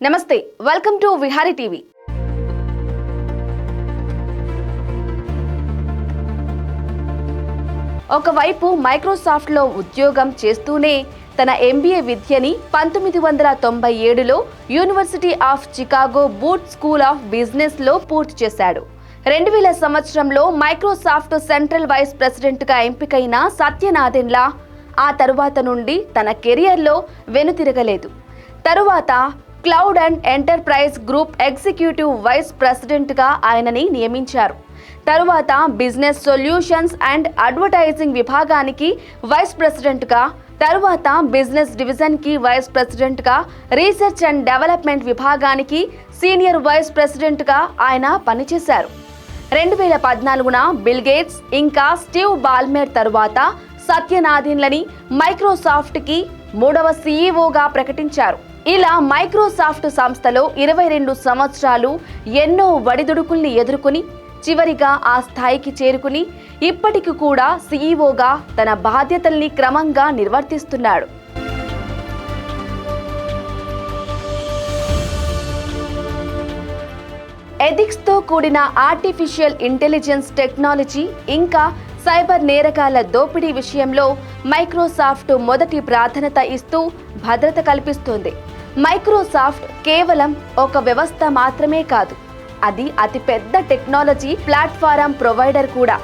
నమస్తే, welcome to Vihari TV. ఒకవైపు మైక్రోసాఫ్ట్లో ఉద్యోగం చేస్తూనే తన MBA విద్యని 1997లో University of Chicago Booth School of బిజినెస్లో పూర్తి చేశాడు. 2000 సంవత్సరంలో మైక్రోసాఫ్ట్ సెంట్రల్ వైస్ ప్రెసిడెంట్గా ఎంపికైన సత్యనాదెన్లా ఆ తరువాత నుండి తన కెరియర్లో వెనుతిరగలేదు. తరువాత cloud and enterprise group executive vice ప్రెసిడెంట్గా ఆయనని నియమించారు. తరువాత బిజినెస్ సొల్యూషన్స్ అండ్ అడ్వర్టైజింగ్ విభాగానికి వైస్ ప్రెసిడెంట్గా, తరువాత బిజినెస్ డివిజన్కి వైస్ ప్రెసిడెంట్గా, రీసెర్చ్ అండ్ డెవలప్మెంట్ విభాగానికి సీనియర్ వైస్ ప్రెసిడెంట్గా ఆయన పనిచేశారు. 2014న బిల్ గేట్స్ ఇంకా స్టీవ్ బాల్మెర్ తరువాత సత్యనాదెన్లని మైక్రోసాఫ్ట్కి 3వ CEOగా ప్రకటించారు. ఇలా మైక్రోసాఫ్ట్ సంస్థలో 22 సంవత్సరాలు ఎన్నో ఒడిదుడుకుల్ని ఎదుర్కొని చివరిగా ఆ స్థాయికి చేరుకుని ఇప్పటికి కూడా CEOగా తన బాధ్యతల్ని క్రమంగా నిర్వర్తిస్తున్నాడు. ఎథిక్స్తో కూడిన ఆర్టిఫిషియల్ ఇంటెలిజెన్స్ టెక్నాలజీ ఇంకా సైబర్ నేరగాళ్ల దోపిడీ విషయంలో మైక్రోసాఫ్ట్ మొదటి ప్రాధాన్యత ఇస్తూ భద్రత కల్పిస్తోంది. మైక్రోసాఫ్ట్ కేవలం ఒక వ్యవస్థ మాత్రమే కాదు, అది అతిపెద్ద టెక్నాలజీ ప్లాట్ఫారం ప్రొవైడర్ కూడా.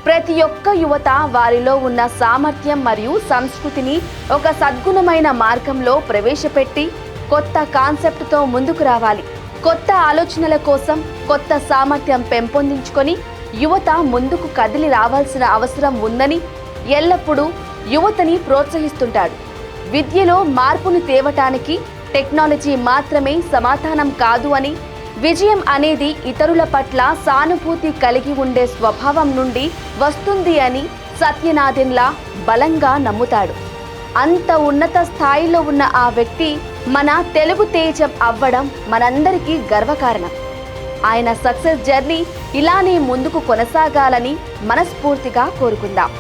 ప్రతి ఒక్క యువత వారిలో ఉన్న సామర్థ్యం మరియు సంస్కృతిని ఒక సద్గుణమైన మార్గంలో ప్రవేశపెట్టి కొత్త కాన్సెప్ట్తో ముందుకు రావాలి. కొత్త ఆలోచనల కోసం కొత్త సామర్థ్యం పెంపొందించుకొని యువత ముందుకు కదిలి రావాల్సిన అవసరం ఉందని ఎల్లప్పుడూ యువతని ప్రోత్సహిస్తుంటాడు. విద్యలో మార్పును తేవటానికి టెక్నాలజీ మాత్రమే సమాధానం కాదు అని, విజయం అనేది ఇతరుల పట్ల సానుభూతి కలిగి ఉండే స్వభావం నుండి వస్తుంది అని సత్యనాదెన్లా బలంగా నమ్ముతాడు. అంత ఉన్నత స్థాయిలో ఉన్న ఆ వ్యక్తి మన తెలుగు తేజం అవ్వడం మనందరికీ గర్వకారణం. ఆయన సక్సెస్ జర్నీ ఇలానే ముందుకు కొనసాగాలని మనస్ఫూర్తిగా కోరుకుందాం.